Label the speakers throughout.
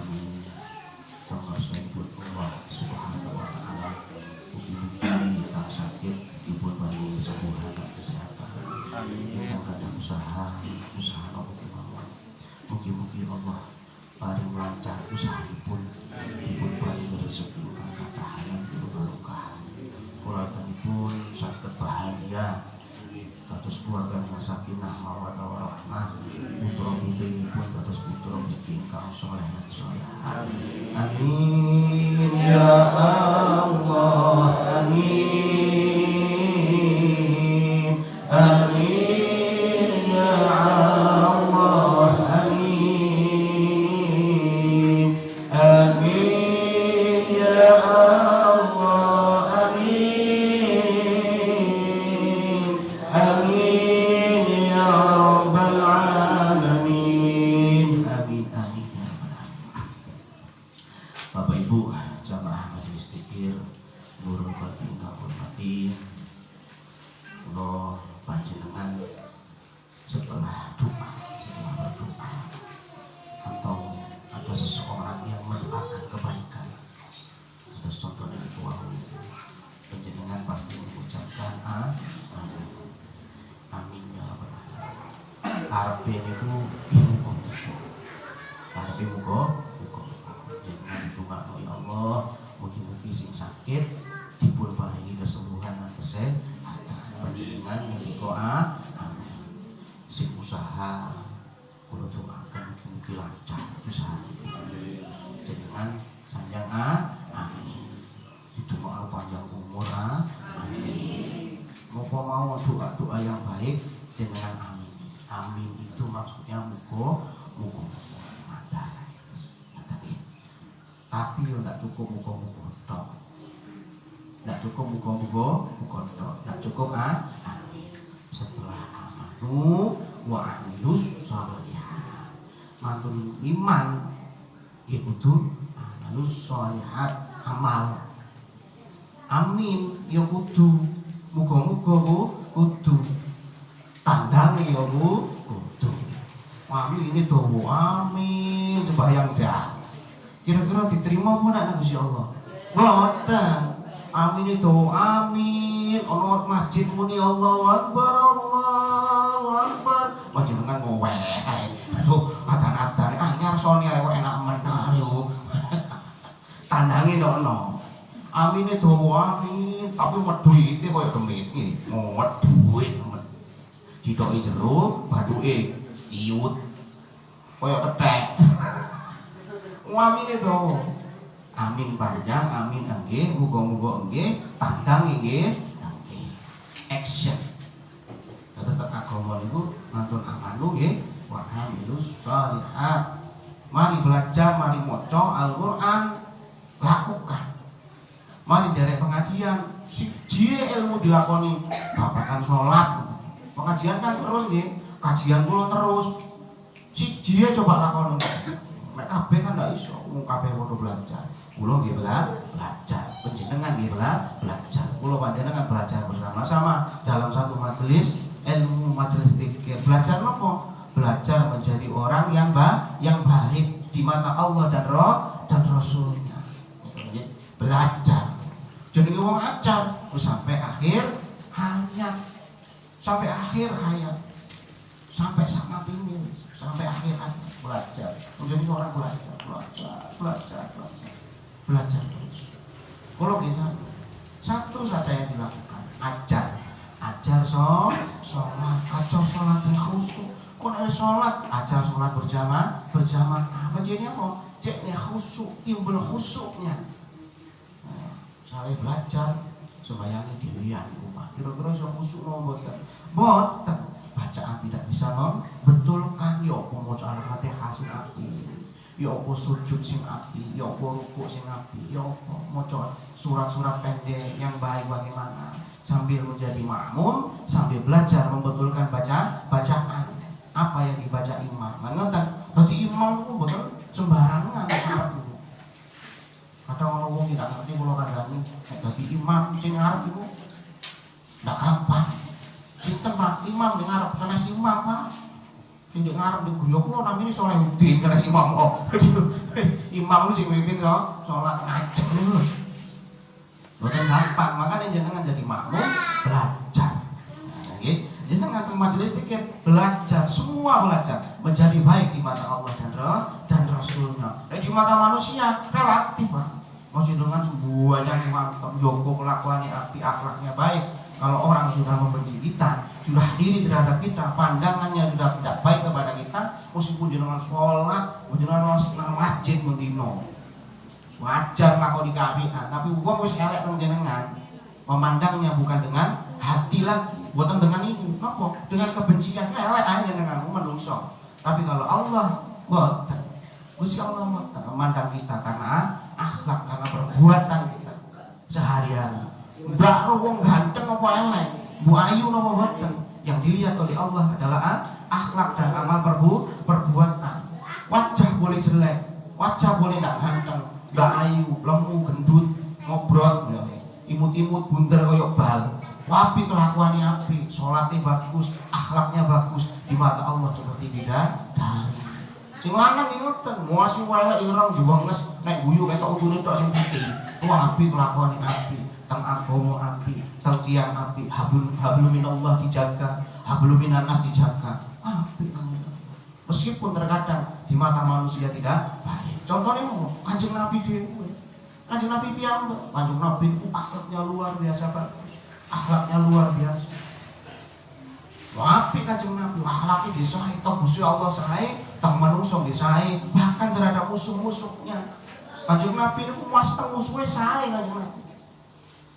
Speaker 1: kami termasuk pun Allah Subhanahu wa taala. Mugi-mugi kita sakit dipun paringi kesembuhan dan kesehatan. Amin. Kita ada usaha mugi mawon. Mugi-mugi Allah paring lancar usahipun dipun paringi rezeki katahanan barokah. Kulatanipun saged bahagia. Kados keluarga sakinah mawaddah warahmah. Putra putrinipun kados putra putri ingkang saleh lan salehah. Amin ya Allah. Amin. Amin ya Allah. Amin. Amin ya Allah. Amin. Amin ya rabbal alamin. Amin amin ya rabbal alamin. Bapak Ibu jamaah majelis zikir nurul qalbi ingkang hormati, kula panjenengan setelah berdoa atau ada seseorang yang mendoakan kebaikan, terus contohnya itu panjenengan pasti mengucapkan amin. Amin ya rabbal alamin. Karepe niku karepe muga jangan ditungakno ya Allah, mugi-mugi sing sakit dipun paringi kesembuhan dan kesehatan. Panjenengan ngendika amin. Sing usaha kula doaken mugi lancar usaha. Jenengan sanjang amin. Ditungakno panjang umur amin. Moga mau doa-doa yang baik jenengan amin. Amin itu maksudnya muga mantap. Tapi yo ndak cukup muga-muga tok. Ndak cukup muga-muga tok. Ndak cukup amin. Setelah amanu wa amilus sholihat. Mantun iman iku kudu amilus sholihat amal. Amin yo kudu muga-muga kudu. Tandange yo kudu. Amin ini doa amin sembahyang dah. Kira-kira diterima pun nak Gusti Allah. Mboten. Amin itu amin. Ono masjid muni Allahu Akbar, Allahu Akbar. Panjenengan ngoweh. Aduh, atan-atan anyar sone arek enak menar yo. Tandange ono. Amin itu amin, tapi medhuite koyo demit iki. Medhuit. Ditoki jero, bathuke tiut. Koyo kethek. Amin itu amin panjang, amin enggih, muga-muga enggih, tandang enggih, action. Terus agama niku mantun amanu nggih, wa amilus sholihat. Mari belajar, mari maca Al-Qur'an, lakukan. Mari derek pengajian, siji ilmu dilakoni, babakan salat. Pengajian kan terus nggih, kajian kula terus. Siji coba lakoni. Nek kabeh kan ndak iso, wong kabeh padha belajar. Kula nggih belajar, panjenengan nggih belajar. Kula panjenengan belajar bersama-sama dalam satu majelis ilmu, majelis zikir. Belajar apa? Belajar menjadi orang yang baik di mata Allah dan Rasulnya. Belajar. Jadi wong ajar sampai akhir hayat. Sampai akhir hayat. Sampai sama pingin, sampai akhir hayat. Belajar, menjadi orang belajar terus. Kalau bisa satu saja yang dilakukan, ajar sholat, ajar sholat yang khusyuk. Kalau ada sholat, ajar sholat berjamaah. Menjadi apa? Ceknya khusyuk, timbul khusyuknya. Saya belajar sembahyang dirian rumah. Kira-kira bisa khusyuk nomboten. Bacaan tidak bisa membetulkan. Ya apa maca Al-Fatihah sing apik, ya apa sujud sing apik, ya apa rukuk sing apik, ya apa maca surat-surat pendek yang baik bagaimana, sambil menjadi makmum, sambil belajar membetulkan bacaan apa yang dibaca imam. Ngoten. Dadi imam ku mboten sembarangan arep niku. Kadang ana wong tidak ngerti kula kandhani, nek dadi imam sing arep iku ndak gampang. Sinten Pak imam ning ngarep sanes imam Pak. Sing ning ngarep ning guyon kula namine Solehudin sanes imam kok. imam sing mimpin salat ngajak niku. Bukan gampang, makanya jenengan jadi makmum belajar. Nggih, jenengan teng majelis pikir belajar, semua belajar menjadi baik di mata Allah dan Rasulnya. Di mata manusia relatif, Pak. Mau jenengan semuanya mantap, joko kelakuannya api, akhlaknya baik. Kalau orang sudah membenci kita, sudah iri terhadap kita, pandangannya sudah tidak baik kepada kita, meskipun jenengan sholat, jenengan nang masjid mendino, wajar ngakoni kaapian, tapi wong wis elek nang jenengan, memandangnya bukan dengan hati lagi, bukan dengan ini, apa? Dengan kebencian, elek aja jenengan menungso. Tapi kalau Allah, boten, Gusti Allah memandang kita karena akhlak, karena perbuatan kita sehari-hari. Mbak wong ganteng apa elek, Bu Ayu napa boten, yang dilihat oleh Allah adalah akhlak dan amal perbuatan. Wajah boleh jelek, wajah boleh tidak ganteng, Mbak Ayu lemu gendut ngobrol imut-imut bunder koyok bal, tapi kelakuannya api, sholatnya bagus, akhlaknya bagus, di mata Allah seperti bidadari. Sing lanang iki ngoten, muasi wae ireng diwenges nek guyu ketok udune tok sing putih. Wah api kelakuane api, teng agama api, teng tiyang api, hablum minallah dijaga, hablum minannas dijaga. Api. Meskipun terkadang di mata manusia tidak baik. Contohnya Kanjeng Nabi dhewe. Kanjeng Nabi piyambak, Kanjeng Nabi itu akhlaknya luar biasa, Pak. Akhlaknya luar biasa. Wapi Kanjeng Nabi, akhlaknya disae, toh Gusti Allah sae, toh manungsa disae, bahkan terhadap musuh-musuhnya. Kanjeng Nabi itu masih teng musuhe sae Kanjeng Nabi.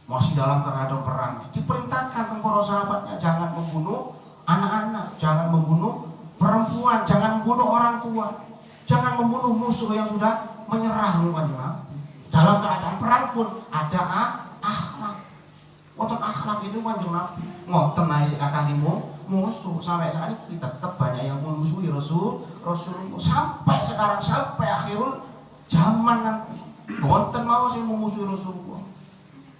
Speaker 1: Masih dalam terhadap perang, diperintahkan teng para sahabatnya jangan membunuh anak-anak, jangan membunuh perempuan, jangan membunuh orang tua, jangan membunuh musuh yang sudah menyerah Kanjeng Nabi. Dalam keadaan perang pun ada akhlak. Wonten akhlak itu Kanjeng Nabi. Ngoten ae akan musuh sampai saat ini tetap banyak yang memusuhi Rasulullah sampai sekarang, sampai akhirul zaman nanti. Wonten mau sing memusuhi Rasulullah.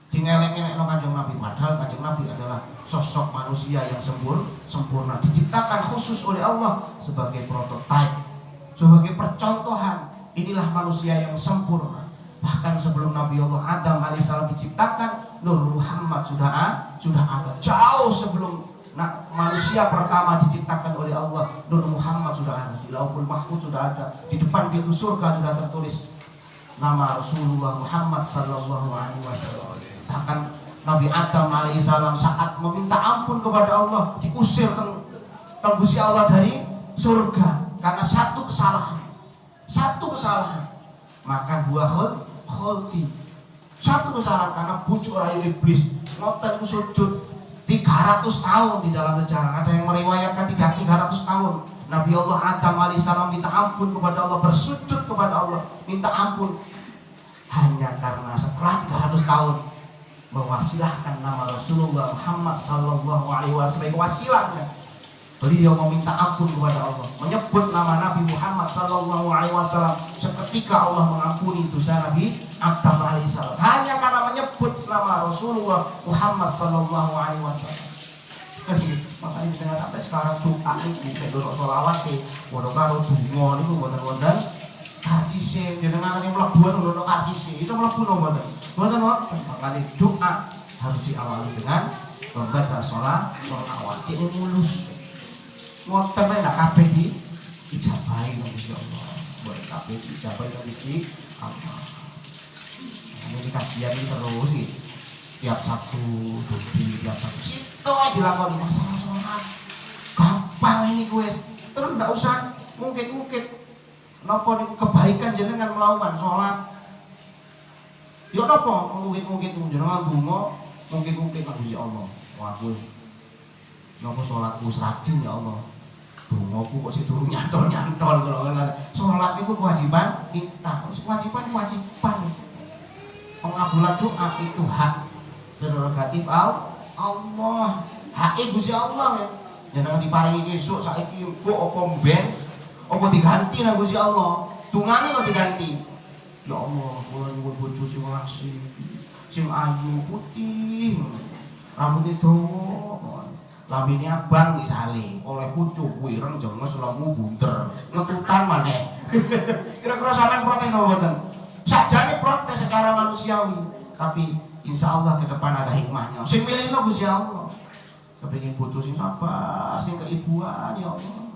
Speaker 1: Sing elek-elekno Kanjeng Nabi, padahal Kanjeng Nabi adalah sosok manusia yang sempurna, diciptakan khusus oleh Allah sebagai prototipe, sebagai percontohan. Inilah manusia yang sempurna. Bahkan sebelum Nabi Allah Adam alaihissalam diciptakan, Nur Muhammad sudah ada. Jauh sebelum manusia pertama diciptakan oleh Allah, Nur Muhammad sudah ada. Di Lauhul Mahfuz sudah ada. Di depan pintu surga sudah tertulis nama Rasulullah Muhammad sallallahu alaihi wasallam. Bahkan Nabi Adam alaihissalam saat meminta ampun kepada Allah, diusir Gusti Allah dari surga karena satu kesalahan. Maka dua khulti, satu kesalahan karena pucuk rayu iblis, ngoten sujud 300 tahun di dalam sejarah. Ada yang meriwayatkan 300 tahun Nabi Allah Adam alaihissalam minta ampun kepada Allah, bersujud kepada Allah, minta ampun hanya karena setelah 300 tahun mewasilahkan nama Rasulullah Muhammad sallallahu alaihi wasallam sebagai wasilahnya. Beliau meminta ampun kepada Allah, menyebut nama Nabi Muhammad sallallahu alaihi wasallam. Seketika Allah mengampuni dosa Nabi Adam alaihissalam hanya karena menyebut nama Rasulullah Muhammad sallallahu alaihi wasallam. Makanya dengan sampai sekarang doa ini sedherek selawat padha karo donga niku wonten-wonten karcise, jenengan sing mlebu ono karcise, iso mlebu mboten? Mboten wonten. Makanya doa harus diawali dengan membaca sholawat ini mulus. Ngoten nek kabeh dijabahi Gusti Allah. Boleh kabeh dijabahi Gusti Allah. Ini kajian ini terus iki. Tiap Sabtu, tiap Sabtu. Situ aja dilakoni masalah sholat. Gampang ini gue. Terus ndak usah mungkin-mungkin napa niku kebaikan jenengan melakukan sholat. Yo napa mungkin-mungkin jenengan donga, mungkin-mungkin Gusti Allah. Wah gue. Napa sholatku rajin ya Allah. Dongaku kok sing durung nyantol-nyantol kalau sholat itu kewajiban kita. Kewajiban. Pengabulan doa itu hak prerogatif Allah. Hak Gusti Allah ya. Jangan diparingi esuk saiki kok apa mben apa diganti nang Gusti Allah. Dungane kok diganti. Ya Allah, kula nyuwun bojo sing asih, sing ayu putih, rambutnya dawa. lambene abang misale oleh pucuk wireng jengos lemu bunter ngetutan maneh. Kira-kira sampean protes apa mboten? Sakjane protes secara manusiawi, tapi insya Allah ke depan ada hikmahnya. Sing milihno Gusti Allah. Kepengin bojo sing sabar, sing keibuan ya Allah.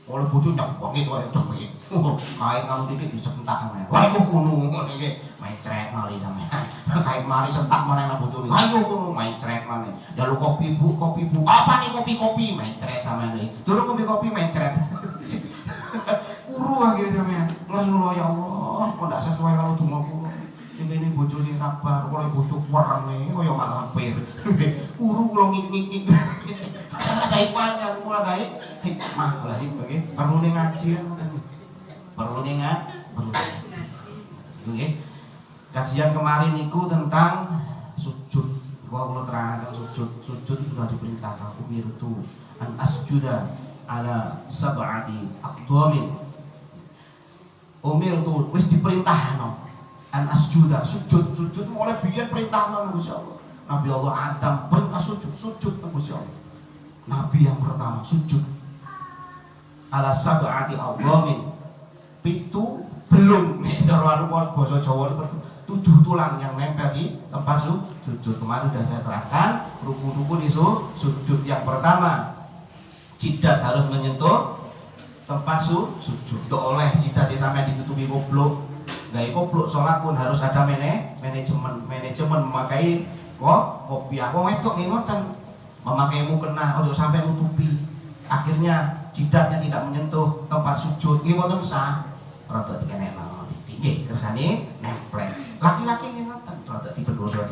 Speaker 1: Oleh bojo nyokoke koyo demi. Kae kamu iki disentak meneh. Wah iku kuno ngono iki. Maicret mali sampean. Kae mari sentak meneh nang bojone. Ha iku kuno maicret maneh. Dalu kopi Bu. Apa nih kopi? Maicret sampean iki. Durung kopi maicret. Kuru akhirnya sampean. Ngeluh ya Allah, kok ndak sesuai karo donga kula. Ini bojo sing sabar, oleh bojo warane kaya malah hampir. Kuru kula ngik-ngik. Ada hikmahnya, kula ada hikmah berarti bagi perlu ngaji. Perlu nggih. Kajian kemarin niku tentang sujud. Kula terangkan sujud sudah diperintahkan umirtu an asjuda ala sab'ati aqdamin. Umirtu wis diperintahno an asjuda sujud mulai biyen perintahno Gusti Allah. Nabi Allah Adam perintah sujud Gusti Allah. Nabi yang pertama sujud ala sab'ati aqdamin. Pitu belum nek cara basa Jawa 7 tulang yang nempel di tempat sujud. Kemarin sudah saya terangkan rukun-rukun itu sujud. Yang pertama jidat harus menyentuh tempat sujud. Ndak oleh jidat sampai ditutupi koplok. Gawe koplok salat pun harus ada manajemen memakai kopiah. Wong wedok nggih ngoten. Memakai mukena ojo sampai nutupi. Akhirnya jidatnya tidak menyentuh tempat sujud. Nggih wonten sah. Rada dikenekno nggih kersane nempel. Laki-laki nggih ngoten rada dibedodo.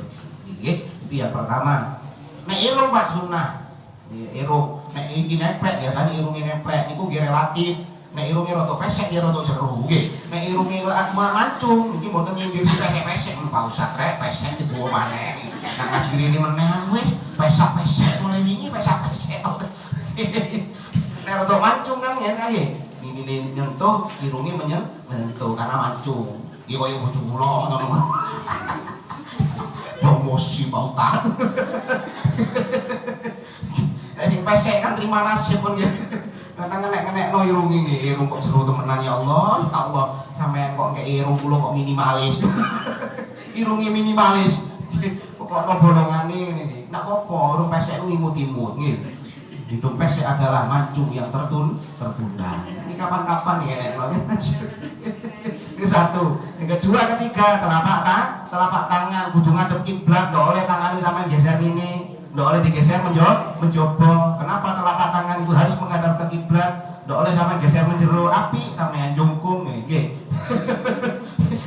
Speaker 1: Nggih, itu yang pertama. Nek irung Pak sunah. Irung nek iki nempel biasane irunge nempel niku nggih relatif. Nek irunge rada pesek ya rada jero nggih. Nek irunge mancung iki mboten nyindir pesek-pesek Pak Ustaz rek pesek dibuwa maneh. Nek ngaji rene meneh wis pesek-pesek mulai wingi pesek-pesek. Nek rada mancung kan ngene nggih. Ini nyentuh, irunge menyentuh karena mancung. Iki koyo bojo kula ngono. Promosi pautan. Sing pesek kan terima nasib pun ya. Kadang ngenek-ngenekno irunge nggih, irung kok jero temenan ya Allah. Ya Allah, sampean kok ngek irung kula kok minimalis. Irunge minimalis. Pokoknya bolongane ngene iki. Ndak apa-apa, irung pesek ku imut-imut nggih. Hidup pesek adalah mancung yang tertunda. Ini kapan-kapan ya ini satu. Yang kedua, ketiga, telapak tangan kudu ngadep kiblat. Ndak oleh tangan sampean geser ini, ndak oleh digeser mencoba. Kenapa telapak tangan itu harus menghadap ke kiblat? Ndak oleh sampean geser menjero api sampean jungkung nggih.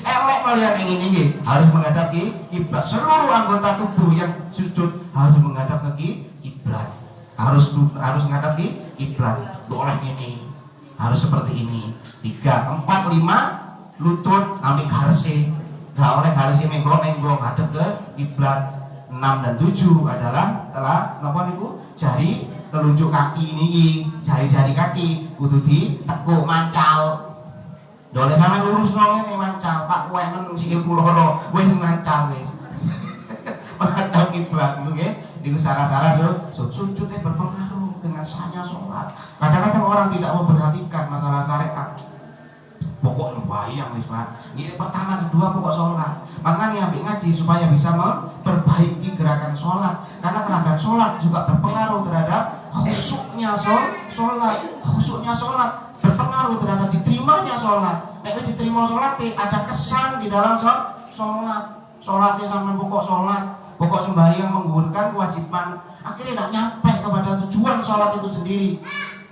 Speaker 1: Elek kalian yang ini nggih, harus menghadap ke kiblat. Seluruh anggota tubuh yang sujud harus menghadap ke kiblat. Harus menghadap ke kiblat. Boleh ini, harus seperti ini. 3, 4, 5 lutut ambil garsi. Nggak oleh garsi menggong hadap ke kiblat. 6 dan 7 adalah telah napa niku jari telunjuk kaki ini, jari-jari kaki kudu ditekuk mancal. Nggak oleh sampe lurus ngene mancal. Pak kuwen sikil kula loro wis mancal wis. Menghadap kiblat nggih. Niku salah-salah sujud berpengaruh dengan sahnya sholat. Kadang-kadang orang tidak memperhatikan masalah syariat. Pokok bayang wis Pak. Ini pertama, kedua pokok sholat. Makanya ambil ngaji supaya bisa memperbaiki gerakan sholat. Karena gerakan sholat juga berpengaruh terhadap khusyuknya sholat. Khusyuknya sholat berpengaruh terhadap diterimanya sholat. Nek diterima sholat ada kesan di dalam sholat. Sholatnya sampai pokok sholat. Pokok sembahyang menggugurkan kewajiban, akhirnya tidak nyampe kepada tujuan sholat itu sendiri.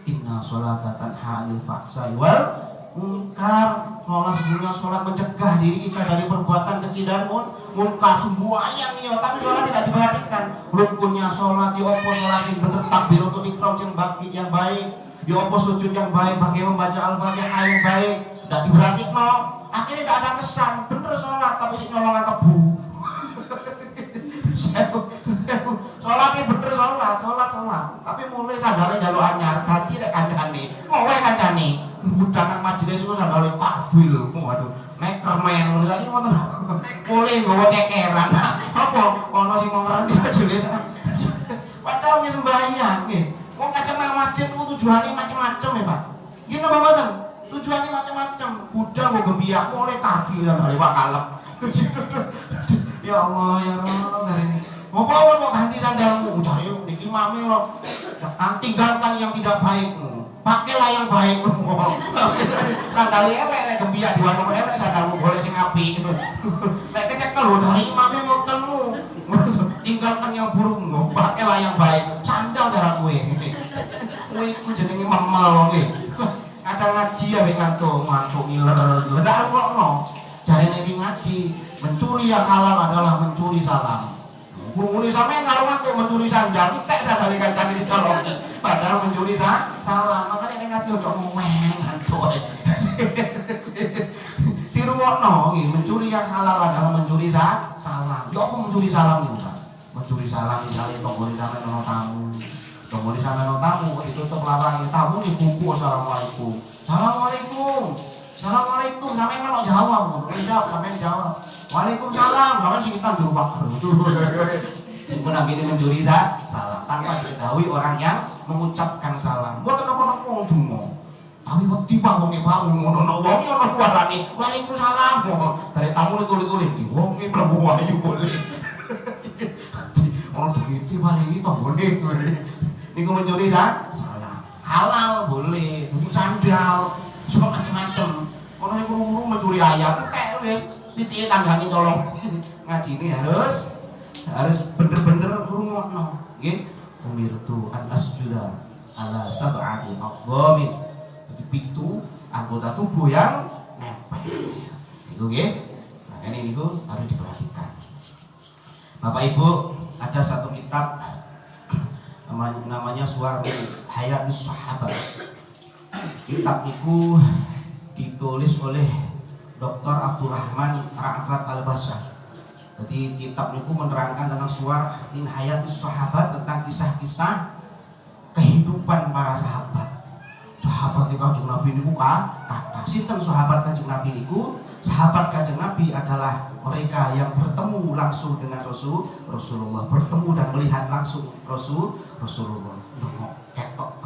Speaker 1: Inna sholata tanha 'anil fahsya'i wal munkar. Sesungguhnya sholat mencegah diri kita dari perbuatan keji dan munkar. Semua yang tapi sholat tidak diperhatikan. Rukunnya sholat, diopo sholat yang bener, takbir untuk ikram yang baik, diopo sujud yang baik, bagaimana membaca al-fatihah yang baik, tidak diperhatikan. Akhirnya tidak ada kesan, bener sholat tapi si nyolongan tebu. Sholatnya bener sholat tapi mulai sandalnya jalur anyar ganti nek kancane ngowe kancane budakan majelis itu sandalnya takfil waduh nek kermen lagi ngoten mulai nggawa cekeran apa ana sing ngeren di majelis padahal ki sembahyang nggih masjid itu tujuannya macam-macam ya Pak. Gini apa mboten? Tujuannya macam-macam. Budang kok gembiak mulai tadi dan hari wakalep. Ya Allah ya Allah dari ini. Mau kok ganti sandalmu? Cari niki mami lo. Tinggalkan yang tidak baik. Pakailah yang baik. Sandal elek gembiak di warung elek sandalmu boleh sing apik gitu. Lek kecekel lho dari mami ngotenmu. Tinggalkan yang buruk, pakailah yang baik. Sandal cara kowe. Kowe iku jenenge memel wong iki. Kadang ngaji ya ngantuk ngiler. Ndak rungokno. Jarene iki ngaji, mencuri yang halal adalah mencuri salam. Guru-guru sampean karo aku mencuri sandal, tek sandale kancane ditolong. Padahal mencuri salam. Makane nek ngaji ojo ngomeng ngantuk. Dirungokno iki, mencuri yang halal adalah mencuri salam. Yo apa mencuri salam niku, Pak? Mencuri salam misalnya tombol sampean ono tamu. Tombol sampean ono tamu ditutup larangan tamu dibuku assalamualaikum. Assalamualaikum. Assalamualaikum sampean kalau jawab, jawab sampean jawab. Waalaikumsalam, sampean sing kita jawab. Iku namine mencuri salam tanpa diketahui orang yang mengucapkan salam. Mboten napa-napa wong donga. Tapi wedi Pak wong e Pak ngono wong iki ana suarane. Waalaikumsalam. Dari tamu tulis-tulis, wong iki mlebu ayu boleh. Ono duwite paling iki tombone. Niku mencuri salam. Halal boleh, butuh sandal, semua macam-macam. Ono yang guru-guru mencuri ayam, kayak wis pitihe tanggane tolong. Ngaji ini harus bener-bener ngrungokno. Nggih, umirtu an asjuda ala sab'ati aqdhamin. Jadi pitu anggota tubuh yang nempel. Niku nggih. Makanya niku harus diperhatikan. Bapak Ibu, ada satu kitab namanya Suwarul Hayatus Sahabat. Kitab itu ditulis oleh Dr. Abdurrahman Ra'fat Al-Basrah. Jadi kitab itu menerangkan tentang suar min hayatus sahabat, tentang kisah-kisah kehidupan para sahabat. Sahabat Kanjeng Nabi niku kata sinten sahabat Kanjeng Nabi niku? Sahabat Kanjeng Nabi adalah mereka yang bertemu langsung dengan Rasulullah, bertemu dan melihat langsung Rasulullah.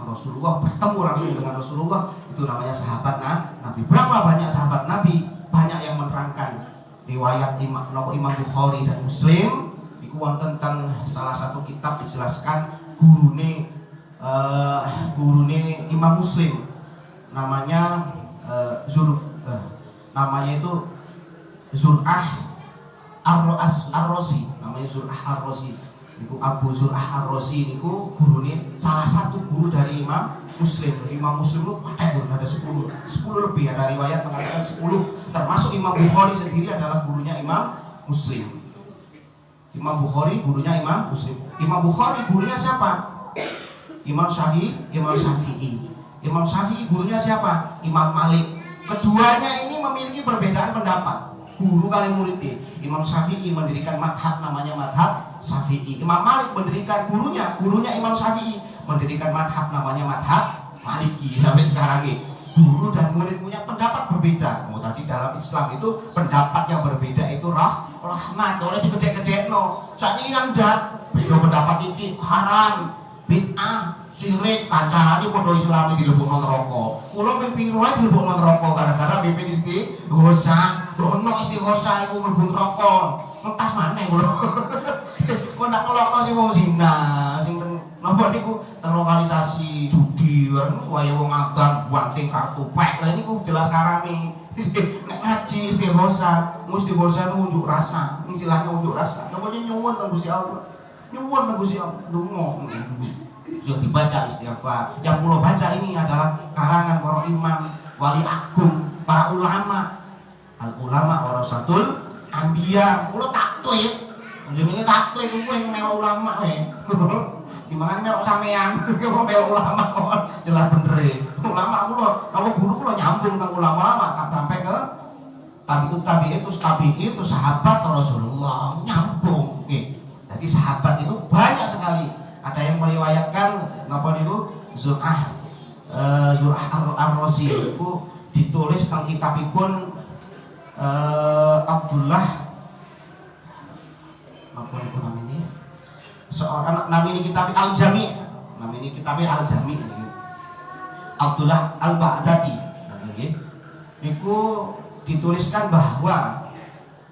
Speaker 1: Rasulullah bertemu langsung dengan Rasulullah, itu namanya sahabat Nabi. Berapa banyak sahabat Nabi? Banyak yang menerangkan riwayat Imam Bukhari dan Muslim. Iku tentang salah satu kitab dijelaskan gurune Imam Muslim, namanya namanya itu Zur'ah Ar-Razi, namanya Zur'ah Ar-Razi. Niku Abu Zur'ah Ar-Razi niku gurune salah satu guru dari Imam Muslim. Imam Muslim itu ada 10 lebih, ada riwayat mengatakan 10, termasuk Imam Bukhari sendiri adalah gurunya Imam Muslim. Imam Bukhari gurunya Imam Muslim. Imam Bukhari gurunya siapa? Imam Syafi'i. Imam Syafi'i gurunya siapa? Imam Malik. Keduanya ini memiliki perbedaan pendapat, guru kali muridnya. Imam Syafi'i mendirikan madhab namanya madhab Syafi'i. Imam Malik mendirikan gurunya Imam Syafi'i mendirikan madhab namanya madhab Maliki. Sampai sekarang ini guru dan murid punya pendapat berbeda. Tadi dalam Islam itu pendapat yang berbeda itu rahmat. Oleh digede-gedekno. Saat ini kan udah beda pendapat ini haram, bid'ah, sirik, kancane padha Islami dilebokno neraka. Kula ping piro ae dilebokno neraka gara-gara mimpin istighosa. Rono istighosa iku mlebu neraka. Entas maneh kula. Kok ndak kelokno sing wong zina, sing napa niku terlokalisasi judi, kaya wong adan banting kartu pek. Lah niku jelas harame. Nek ngaji istighosa, istighosa itu unjuk rasa. Istilahnya unjuk rasa. Namanya nyuwun nang Gusti Allah. Nyuwun nang Gusti Allah. Donga. Yang dibaca istighfar. Yang kula baca ini adalah karangan para imam, wali agung, para ulama. Al ulama warasatul anbiya. Kula taklid. Jenenge taklid kuwi yang melu ulama wae. Gimana melok sampean? Kok melu ulama kok jelas bener e. Ulama kula, apa guru kula nyambung teng ulama-ulama sampai ke tabi'in itu sahabat Rasulullah nyambung nggih. Jadi sahabat itu banyak sekali. Ada yang meriwayatkan napa niku Zur'ah Ar-Razi itu ditulis tentang kitabipun Abdullah apa itu namanya? Seorang namanya kitab Al-Jami. Namanya kitab Al-Jami. Abdullah Al-Baghdadi. Itu dituliskan bahwa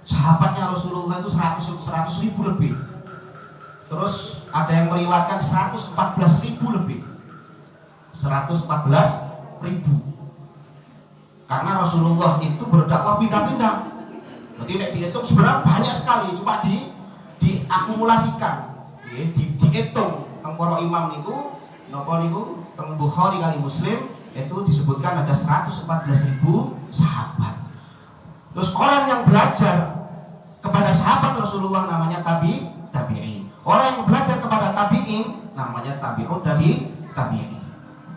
Speaker 1: sahabatnya Rasulullah itu 100 ribu lebih. Terus ada yang meriwayatkan 114 ribu lebih. 114 ribu. Karena Rasulullah itu berdakwah pindah-pindah. Jadi dihitung sebenarnya banyak sekali, cuma diakumulasikan, dihitung. Teng para imam niku, napa niku, teng Bukhari kali Muslim itu disebutkan ada 114.000 sahabat. Terus orang yang belajar kepada sahabat Rasulullah namanya tabi'in. Orang yang belajar kepada tabi'in namanya tabi'in.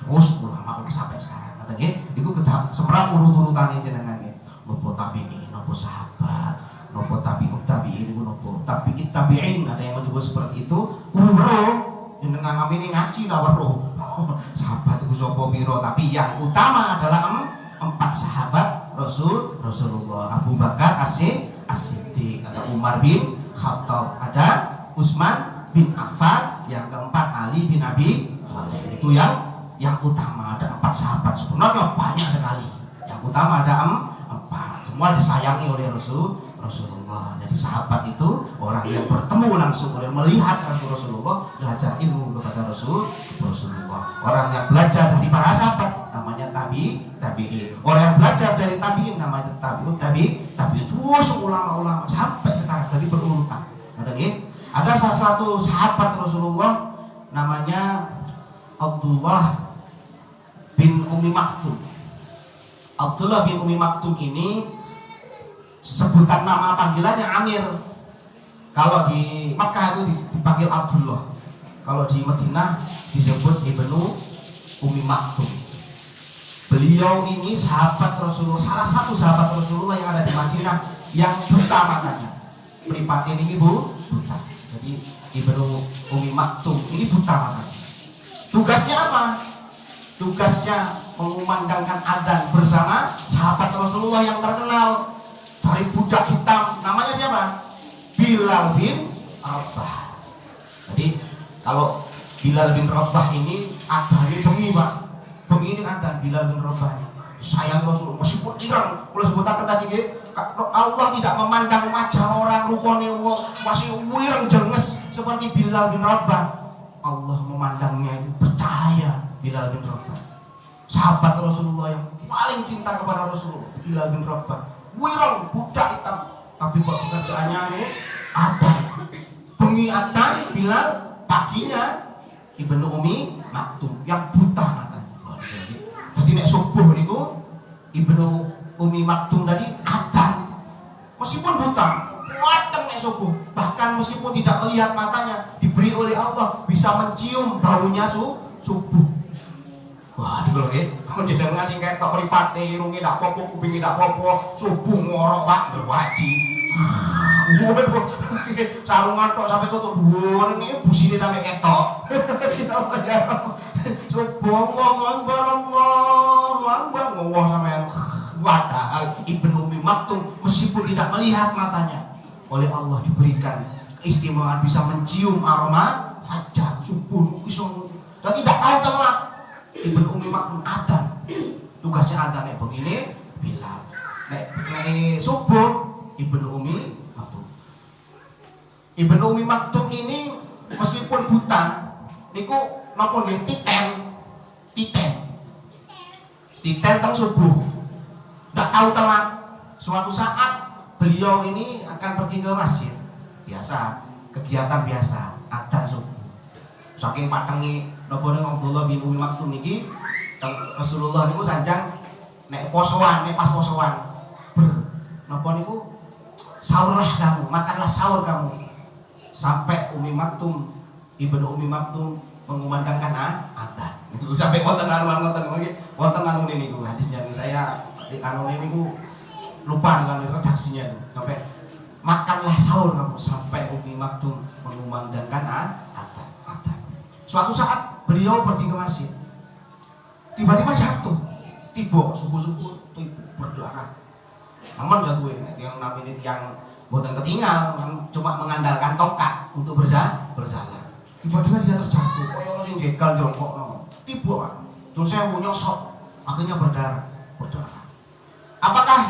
Speaker 1: Terus ulama sampai sekarang katanya itu semerap urut-urutane jenengan nggih. Nopo tabi'in, nopo sahabat, nopo tabi'in iku nopo tabi'in ada yang menyebut seperti itu. Jenengan ngamini ngaji ra weruh. Sahabat itu sapa pira, tapi yang utama adalah 4 sahabat Rasulullah. Abu Bakar As-Siddiq, ada Umar bin Khattab, ada Utsman bin Affan, yang keempat Ali bin Abi Thalib. Itu yang utama, ada 4 sahabat. Sebenarnya banyak sekali. Yang utama ada 4. Semua disayangi oleh Rasulullah. Jadi sahabat itu orang yang bertemu langsung, oleh melihat Rasulullah, belajar ilmu kepada Rasulullah. Orang yang belajar dari para sahabat namanya tabi'in. Orang yang belajar dari tabi'in namanya tabi'in. Terus ulama-ulama sampai sekarang tadi berurutan. Ada salah satu sahabat Rasulullah namanya Abdullah bin Ummi Maktum. Abdullah bin Ummi Maktum ini sebutan nama panggilannya Amir. Kalau di Makkah itu dipanggil Abdullah. Kalau di Madinah disebut Ibnu Ummi Maktum. Beliau ini sahabat Rasulullah, salah satu sahabat Rasulullah yang ada di Madinah yang buta matanya. Mripate ini buta. Jadi Ibnu Ummi Maktum ini buta matanya. Tugasnya apa? Tugasnya mengumandangkan adzan bersama sahabat Rasulullah yang terkenal dari budak hitam, namanya siapa? Bilal bin Rabah. Jadi kalau Bilal bin Rabah ini adzannya bengi, Pak. Bengi ini adzan Bilal bin Rabah. Sayang Rasulullah meskipun ireng, kalau sebutaken tadi nggih, Allah tidak memandang wajah orang rupane masih ireng jenges seperti Bilal bin Rabah. Allah memandangnya itu percaya Bilal bin Rabah. Sahabat Rasulullah yang paling cinta kepada Rasulullah, Bilal bin Rabah. Wireng budak hitam, tapi pekerjaannya ini adzan. Bengi adzan Bilal, paginya Ibnu Ummi Maktum yang buta matanya. Jadi nek subuh niku Ibnu Ummi Maktum tadi adzan. Meskipun buta, kuateng nek subuh. Bahkan meskipun tidak melihat matanya, diberi oleh Allah bisa mencium baunya subuh. Wah, itu loh kalau jenengan sing ketok mripate irunge ndak apa-apa, kupinge ndak apa-apa, subuh ngorok Pak berwaji. Sarungan tok sampai tutup dhuwur niki busine sampai ketok. Subuh ngomong Allahu Akbar ngomong sampean. Padahal Ibnu Ummi Maktum meskipun tidak melihat matanya, oleh Allah diberikan keistimewaan bisa mencium aroma fajar subuh iso. Dan tidak tahu telat. Ibnu Ummi Maktum adzan. Tugasnya adzan nek begini Bilal. Nek subuh Ibnu Ummi Maktum. Ibnu Ummi Maktum ini meskipun buta niku napa nggih titen teng subuh. Ndak tahu telat. Suatu saat beliau ini akan pergi ke masjid. Biasa, kegiatan biasa, adzan subuh. Saking patengi napa ning Abdullah bin Ummi Maktum niki Rasulullah niku sanjang nek posoan, nek pas posoan. Napa niku sahurlah kamu, makanlah sahur kamu. Sampai Ummi Maktum, Ibnu Ummi Maktum mengumandangkan adzan. Niku sampai wonten anu niku hadisnya saya anu niku lupa kan redaksinya itu. Sampai makanlah sahur kamu sampai Ummi Maktum mengumandangkan adzan. Suatu saat beliau pergi ke masjid, tiba-tiba jatuh, tiba subuh-subuh, berdarah. Namun jatuh yang namanya yang buatan ketinggal, cuma mengandalkan tongkat untuk berjalan. Tiba-tiba dia terjatuh, koyo sing jegal jongkok, tiba Terus saya nyosot, akhirnya berdarah. Apakah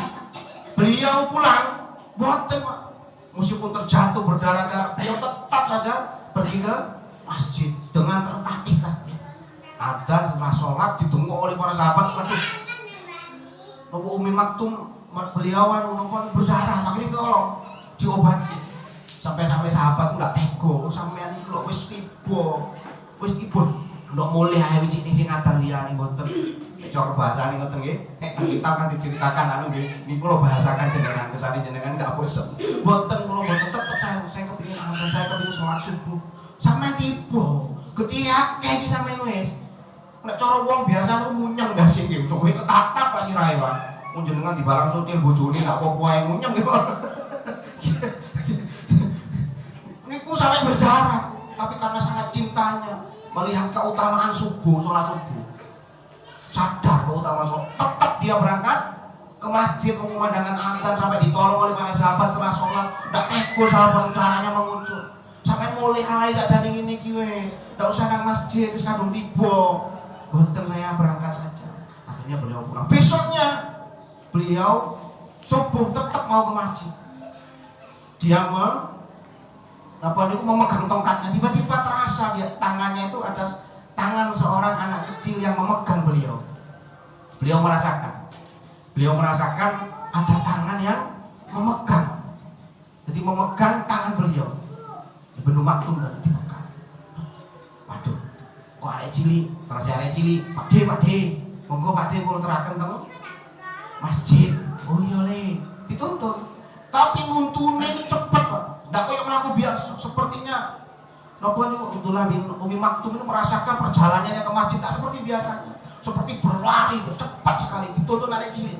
Speaker 1: beliau pulang? Boten, Pak. Meskipun terjatuh berdarah-darah, beliau tetap saja pergi ke masjid dengan tertatih-tatih. Adzan setelah sholat ditunggu oleh para sahabat. Waduh, Nopo Umi Maktum beliauan nopo berdarah, akhirnya tolong diobati. Sampai sahabat nggak tego, sampean iki lho wis tiba, ndok mulih ae wicik sing ngaten liyane mboten. Cara bahasane ngoten nggih. Nek kitab kan diceritakan anu nggih, niku lho bahasakan jenengan kesane jenengan ndak bosen. Mboten kula mboten tetep saya kepengin apa saya kepengin sholat subuh. Sampeyan tiba, ketiake iki sampeyan wis. Nek cara wong biasa niku munyeng ndase nggih, sok kowe ketatap pas sirahe wae. Mun jenengan dibarang sutil bojone ndak apa-apa ae munyeng nggih. Niku sampai berdarah, tapi karena sangat cintanya melihat keutamaan subuh, sholat subuh, sadar keutamaan sholat, tetap dia berangkat ke masjid mengumandangkan adzan sampai ditolong oleh para sahabat setelah sholat. Tidak teko sahabat caranya mengucul, sampai mulai air tak jadi ini kiwe, tidak usah nang masjid, terus kadung tiba, boten saya berangkat saja. Akhirnya beliau pulang. Besoknya beliau subuh tetap mau ke masjid. Dia memegang tongkatnya, tiba-tiba terasa dia tangannya itu ada tangan seorang anak kecil yang memegang beliau. Beliau merasakan ada tangan yang memegang. Jadi memegang tangan beliau. Ibnu Maktum dipegang. Waduh, kok arek cilik, terus arek cilik, Pakde, monggo Pakde kula teraken teng masjid. Oh iya le, dituntun. Tapi nguntune itu cepet, Pak. Ndak koyo mlaku biasa. Sepertinya napa niku Abdullah bin Umi Maktum itu merasakan perjalanannya ke masjid tak seperti biasanya. Seperti berlari cepat sekali, dituntun arek cilik.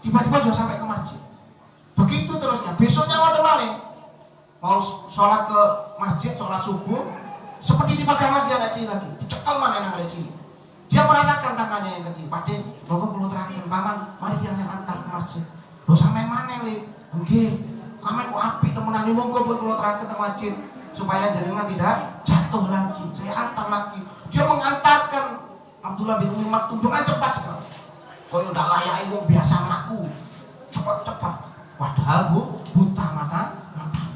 Speaker 1: Tiba-tiba sudah sampai ke masjid. Begitu terusnya. Besoknya ngoten malih. Mau sholat ke masjid, sholat subuh, seperti dipegang lagi anak cilik lagi. Dicekel mana anak cilik. Dia merasakan tangannya yang kecil. Pakde, monggo kula terakhir, paman, mari yang saya antar ke masjid. Lho sampean maneh, Le? Nggih, sampean kok apik temenan, monggo pun kula terakhir ke masjid supaya jenengan tidak jatuh lagi. Saya antar lagi. Dia mengantarkan Abdullah bin Umi Maktum dengan cepat sekali. Kok udah layak wong biasa mlaku. Cepat-cepat. Padahal buta mata.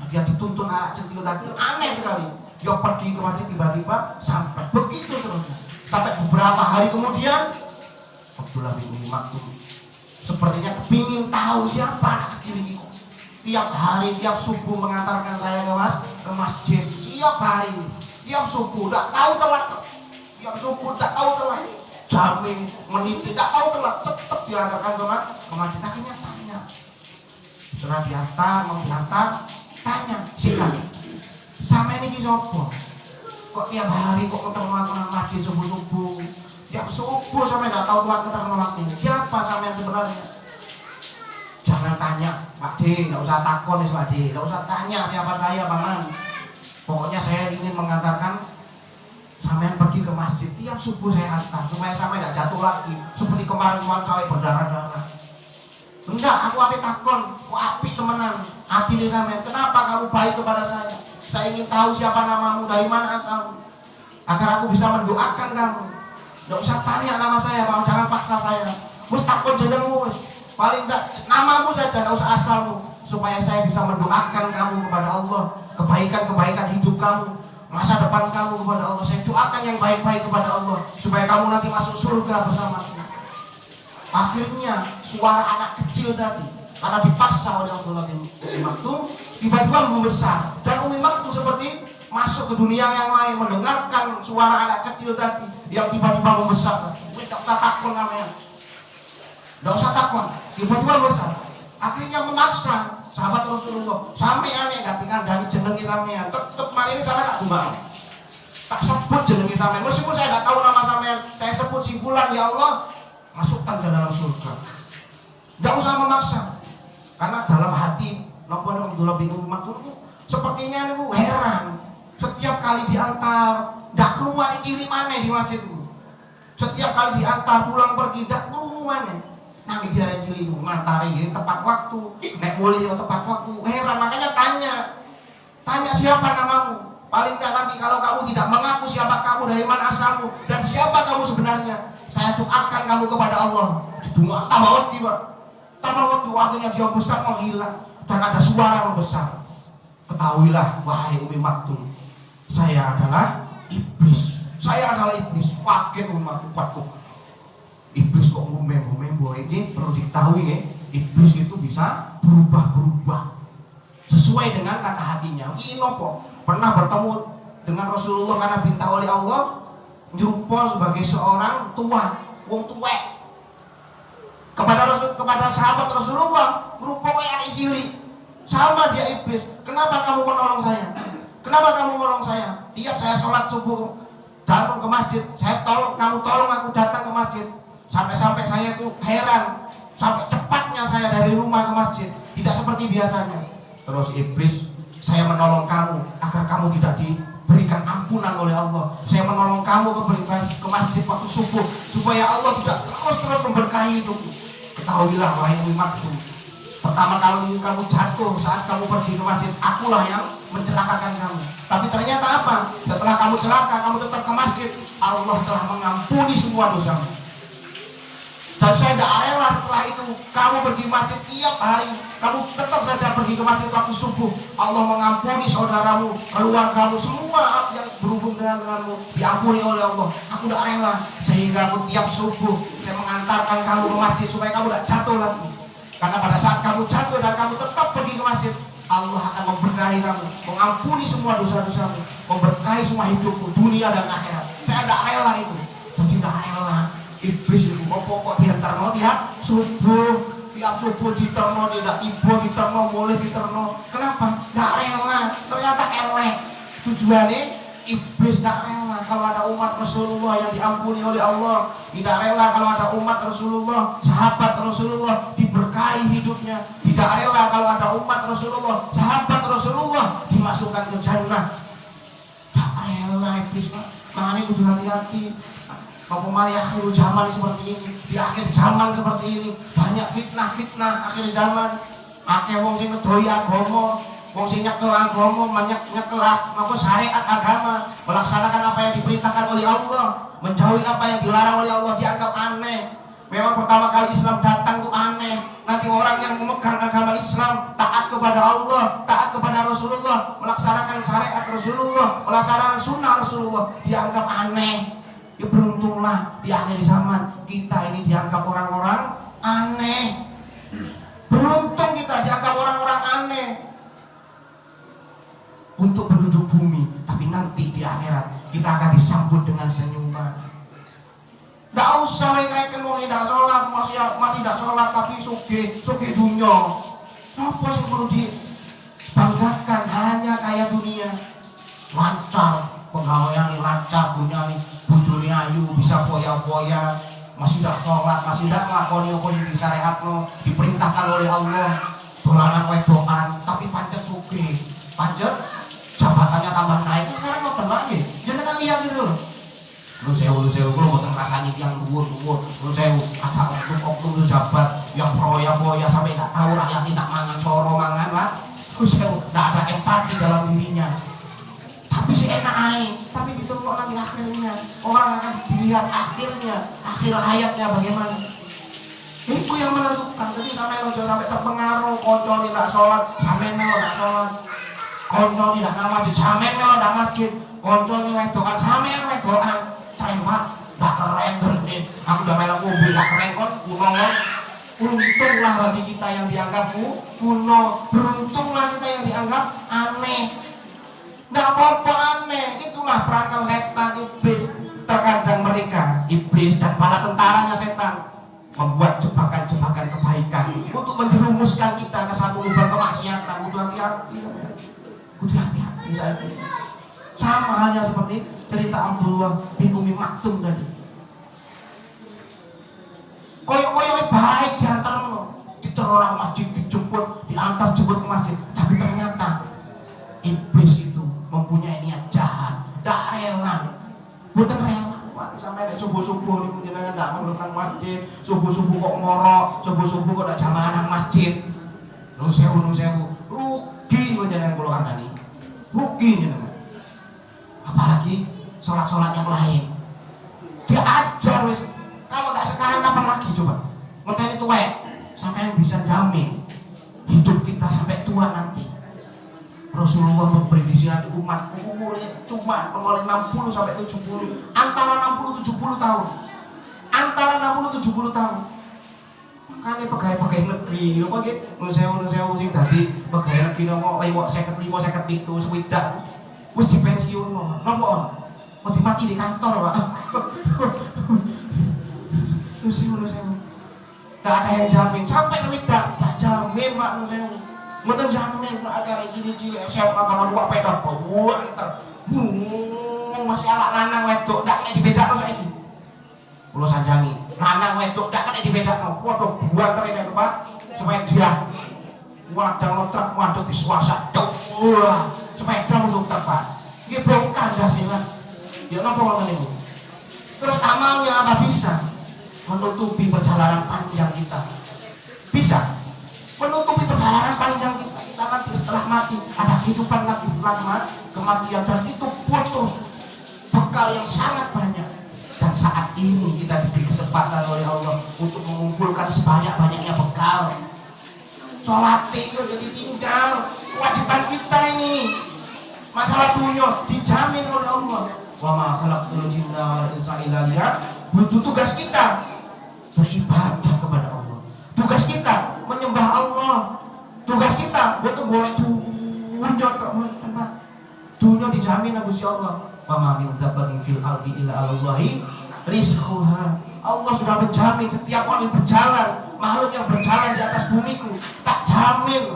Speaker 1: Dia dituntun anak kecil tadi, aneh sekali. Dia pergi ke masjid tiba-tiba sampai begitu terusnya. Sampai beberapa hari kemudian Abdullah bin Umi Maktum sepertinya kepingin tahu siapa anak kecil ini. Tiap hari, tiap subuh mengantarkan saya ke masjid. Tiap hari, tiap subuh, tak tahu telat. Tiap subuh, tak tahu telat. Jamin, menit, tidak tahu telat. Cepat diantarkan ke masjid. Akhirnya tanya. Setelah diantar, tanya, silakan. Sama ini sopo. Kok tiap hari kok ketemu masjid subuh-subuh. Tiap subuh sampai tidak tahu telat ketemu masjid. Siapa sama yang sebenarnya? Jangan tanya, Pakde, tidak usah takon nih Pakde, tidak usah tanya siapa saya, paman. Pokoknya saya ingin mengantarkan sampean pergi ke masjid. Tiap subuh saya antar supaya sampai tidak jatuh lagi seperti kemarin sampai berdarah-darah. Enggak, aku hati takon, kok apik temenan. Hati nih sampean, kenapa kamu baik kepada saya? Saya ingin tahu siapa namamu, dari mana asalmu, agar aku bisa mendoakan kamu. Tidak usah tanya nama saya, Bang, jangan paksa saya. Mus takon jenengmu, paling enggak namamu saja, tidak usah asalmu, supaya saya bisa mendoakan kamu kepada Allah, kebaikan-kebaikan hidup kamu, masa depan kamu kepada Allah. Saya doakan yang baik-baik kepada Allah supaya kamu nanti masuk surga bersamaku. Akhirnya suara anak kecil tadi, karena dipaksa oleh Abdullah bin Umi Maktum, tiba-tiba membesar. Dan Umi Maktum seperti masuk ke dunia yang lain, mendengarkan suara anak kecil tadi yang tiba-tiba membesar. Tidak usah takut namanya, tidak usah takut, tiba-tiba membesar. Akhirnya memaksa sahabat Rasulullah, sampai aneh tinggal dari jenengi sampean, tetap mari ini sampai tak tumbang, tak sebut jenengi sampean. Meskipun saya tidak tahu nama sampean, saya sebut si Fulan, ya Allah, masukkan ke dalam surga. Tidak usah memaksa, karena dalam hati Abdullah bin Umi Maktum sepertinya ini heran. Setiap kali diantar, tidak keluar ciri mana di masjid itu. Setiap kali diantar pulang pergi, tidak keluar mana. Nah di daerah ciri itu ngantari tepat waktu, naik boleh tepat waktu. Heran, makanya tanya siapa namamu. Paling tidak nanti kalau kamu tidak mengaku siapa kamu, dari mana asalmu, dan siapa kamu sebenarnya, saya doakan kamu kepada Allah. Doa tambah wedi, Pak. Tambah wedi, akhirnya dia besar menghilang dan ada suara membesar. Ketahuilah wahai Umi Maktum, saya adalah iblis. Saya adalah iblis. Kaget Umi Maktum, waduh. Iblis kok ngomong-ngomong bahwa ini perlu diketahui ya. Iblis itu bisa berubah-berubah sesuai dengan kata hatinya. Ini apa? Pernah bertemu dengan Rasulullah karena diminta oleh Allah nyerupa sebagai seorang tua, wong tuwek. Kepada sahabat Rasulullah berupa anak cilik. Sama dia iblis. Kenapa kamu menolong saya? Kenapa kamu menolong saya? Tiap saya sholat subuh datang ke masjid, kamu tolong aku datang ke masjid. Sampai-sampai saya tuh heran, sampai cepatnya saya dari rumah ke masjid, tidak seperti biasanya. Terus iblis, saya menolong kamu agar kamu tidak diberikan ampunan oleh Allah. Saya menolong kamu ke masjid waktu subuh supaya Allah tidak terus memberkahi hidupmu. Ketahuilah wahai Umi Maktum, pertama kali kamu jatuh saat kamu pergi ke masjid, akulah yang mencelakakan kamu. Tapi ternyata apa? Setelah kamu celaka, kamu tetap ke masjid, Allah telah mengampuni semua dosamu. Dan saya tidak rela setelah itu kamu pergi masjid tiap hari, kamu tetap saja pergi ke masjid waktu subuh. Allah mengampuni saudaramu, keluargamu, semua yang berhubung denganmu diampuni oleh Allah. Aku tidak rela, sehingga aku tiap subuh saya mengantarkan kamu ke masjid supaya kamu tidak jatuh lagi. Karena pada saat kamu jatuh dan kamu tetap pergi ke masjid, Allah akan memberkahi kamu, mengampuni semua dosa-dosamu, memberkahi semua hidupmu, dunia dan akhirat. Saya tidak rela itu, dan tidak rela. Iblis itu pokok diterno tiap subuh diterno, tidak tiba diterno, boleh diterno. Kenapa? Tidak rela. Ternyata elek. Tujuannya iblis tidak rela kalau ada umat Rasulullah yang diampuni oleh Allah. Tidak rela kalau ada umat Rasulullah, sahabat Rasulullah diberkahi hidupnya. Tidak rela kalau ada umat Rasulullah, sahabat Rasulullah dimasukkan ke jannah. Tidak rela iblis. Makanya kudu hati-hati. Kalau mari akhir zaman seperti ini, di akhir zaman seperti ini banyak fitnah akhir zaman. Akeh wong sing ngedohi agama, wong sing nyekel agama, nyekel syariat agama, melaksanakan apa yang diperintahkan oleh Allah, menjauhi apa yang dilarang oleh Allah, dianggap aneh. Memang pertama kali Islam datang tuh aneh. Nanti orang yang memegang agama Islam, taat kepada Allah, taat kepada Rasulullah, melaksanakan syariat Rasulullah, melaksanakan sunnah Rasulullah, dianggap aneh. Ya beruntunglah di akhir zaman kita ini dianggap orang-orang aneh. Beruntung kita dianggap orang-orang aneh untuk penduduk bumi, tapi nanti di akhirat kita akan disambut dengan senyuman. Tidak usah mereka mau tidak sholat, masih tidak sholat tapi suge dunia. Apa sih perlu dibanggakan? Hanya kaya dunia, lancar pegawaian, lancar dunia nih. Bujuni ayu, bisa foya-foya, masih tidak sholat, masih tidak ngelakoni apa yang disyariatno, diperintahkan oleh Allah, dolanan wedoan, tapi pancet suge, pancet jabatannya tambah naik. Sekarang mau tenang ya, jangan lihat gitu loh. Lu sewu, kalau mau rasanya yang luwur, lu sewu, ada oknum jabat yang foya-foya sampai tidak tahu rakyat tidak mangan, soro mangan lah. Lu sewu, tidak ada empati dalam dirinya. Tapi si enak aja, tapi ditunggu nanti akhirnya orang akan dilihat akhirnya, akhir hayatnya bagaimana. Itu yang menentukan. Jadi sampai terpengaruh, konco tidak sholat, sampai tidak sholat, konco tidak masjid, sampai tidak masjid, konco tidak doan, sampai wedoan. Saya pak, tidak keren berarti. Aku udah melak mobil, tidak keren kon, kuno kon. Untunglah bagi kita yang dianggap kuno, beruntunglah kita yang dianggap aneh. Tidak apa-apa aneh, itulah perangkap setan iblis. Terkadang mereka, iblis dan para tentaranya setan, membuat jebakan-jebakan kebaikan untuk menjerumuskan kita ke satu lubang kemaksiatan. Kudu hati-hati, saya. Sama halnya seperti cerita Abdullah bin Umi Maktum tadi. Koyok-koyok baik diantar diterorang masjid, dijemput, diantar jemput ke masjid, tapi ternyata iblis itu mempunyai niat jahat, tidak rela, bukan rela. Sampai ada subuh-subuh ini menjenengan tidak menurunkan masjid, subuh-subuh kok ngorok, subuh-subuh kok tidak jamaah nang masjid. Nung sewu, rugi menjenengan kalau kandani, rugi jenengan. apalagi sholat-sholat yang lain. Dia ajar wis. Kalau nggak sekarang kapan lagi coba? Ngenteni tuwek sampai bisa jamin hidup kita sampai tua nanti. Rasulullah memprediksi umat umurnya cuma mulai 60 sampai 70, antara 60-70 tahun. Antara 60-70 tahun. Makanya pegawai-pegawai negeri, apa gitu, nusewu sing dadi pegawai negeri nopo 55-57 swidak wis dipensiun nopo mau dimati di kantor Pak. Nusewu nggak ada yang jamin sampai swidak, tak jamin Pak nusewu. Mboten jamin agar ciri-ciri SMA kalau dua pedot buang masih ala lanang wedok ndak nek dibedakno saiki. Kula sanjangi, lanang wedok ndak nek dibedakno padha buang terene Pak, sepeda. Wadang truk waduh disuasak. Wah, sepeda musuh truk Pak. Nggih bongkar ndase Pak. Ya napa ngoten niku. Terus amalnya apa bisa menutupi perjalanan panjang kita? Bisa menutupi perjalanan panjang kita nanti setelah mati ada kehidupan lagi lama kematian dan itu butuh bekal yang sangat banyak. Dan saat ini kita diberi kesempatan oleh Allah untuk mengumpulkan sebanyak-banyaknya bekal. Sholat itu jadi tinggal kewajiban kita ini. Masalah dunia dijamin oleh Allah. Wa ma khalaqtul jinna wal insa illa liya'budun. Tugas kita beribadah kepada Allah. Tugas kita menyembah Allah. Tugas kita untuk boleh dunia tempat. Dunia dijamin Gusti Allah. Wa ma min dabbatin fil ardi illa 'alallahi rizquha. Allah sudah menjamin setiap orang yang berjalan, makhluk yang berjalan di atas bumiku, tak jamin.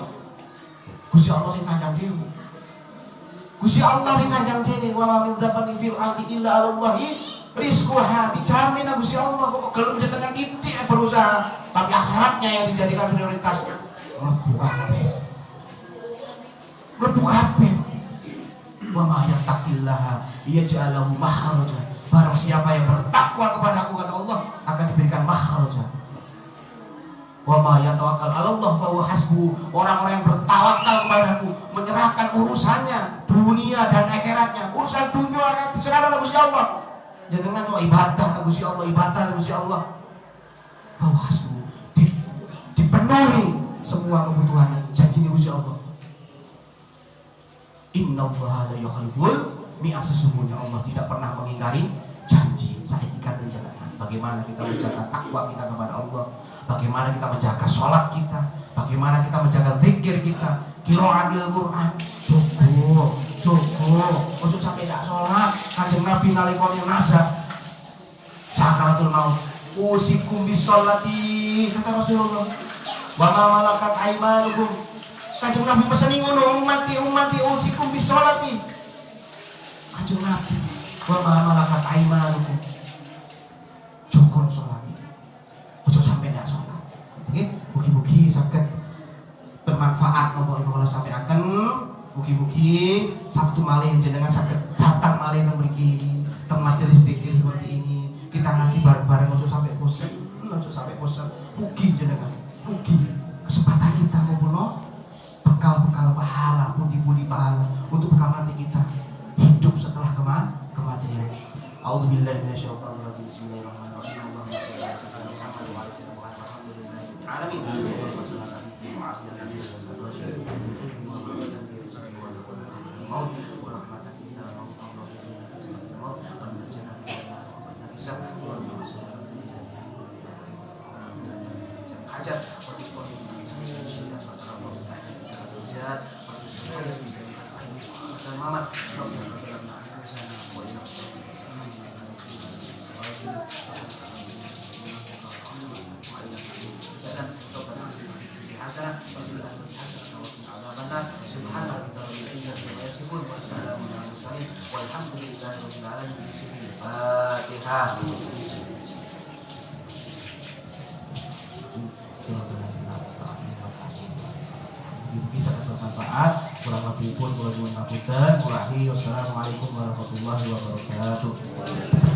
Speaker 1: Gusti Allah sing kandhang dhewe. Gusti Allah sing kandhang dhewe. Wa ma min dabbatin fil ardi illa 'alallahi rizquha. Dijamin Gusti Allah. Kok gelem jenengan titik berusaha, tapi akhiratnya yang dijadikan prioritas. Mlebu kabeh. Wa ma yattaqillaha yaj'alahu makhraja. Barang siapa yang bertakwa kepada Aku, kata Allah, akan diberikan makhraja. Wa ma yatawakkal 'alallah fa huwa hasbuh. Orang-orang yang bertawakal kepada-Ku, menyerahkan urusannya dunia dan akhiratnya. Urusan dunia akan diserahkan kepada Gusti Allah. Jangan mau ibadah ke Gusti Allah, ibadah ke Gusti Allah. Fa huwa hasbuh. Dipenuhi semua kebutuhan janji Gusti Allah. Innallaha la yukhliful mi'ad. Sesungguhnya Allah tidak pernah mengingkari janji. Saya ikan menjalankan. Bagaimana kita menjaga takwa kita kepada Allah, bagaimana kita menjaga sholat kita, bagaimana kita menjaga zikir kita, qiraatil Quran. Jogo untuk sampai tidak sholat. Kanjeng Nabi nalikone nazar sakaratul maut, usikum bisolati, kata Rasulullah. Wa ma malakat aimanukum. Kanjeng Nabi peseni ngono, ummati usikum bisolati. Kanjeng Nabi, wa ma malakat aimanukum. Jokon sholat. Ojo sampai ndak sholat. Nggih, mugi-mugi saged bermanfaat napa kalau sampai akan. Mugi-mugi Sabtu malih jenengan saged datang malih nang mriki teng majelis zikir seperti ini. Kita ngaji bareng-bareng ojo sampai bosan. Mugi jenengan. Mugi kesempatan kita ngono bekal-bekal pahala, pundi-pundi pahala untuk bekal nanti kita hidup setelah kematian. A'udzubillahi minasyaitonir rajim. Bismillahirrahmanirrahim. Allahumma shalli ala Muhammad wa ala ali Muhammad. Alhamdulillah. Bisa bermanfaat. Kurang lebih pun, wassalamualaikum warahmatullahi wabarakatuh.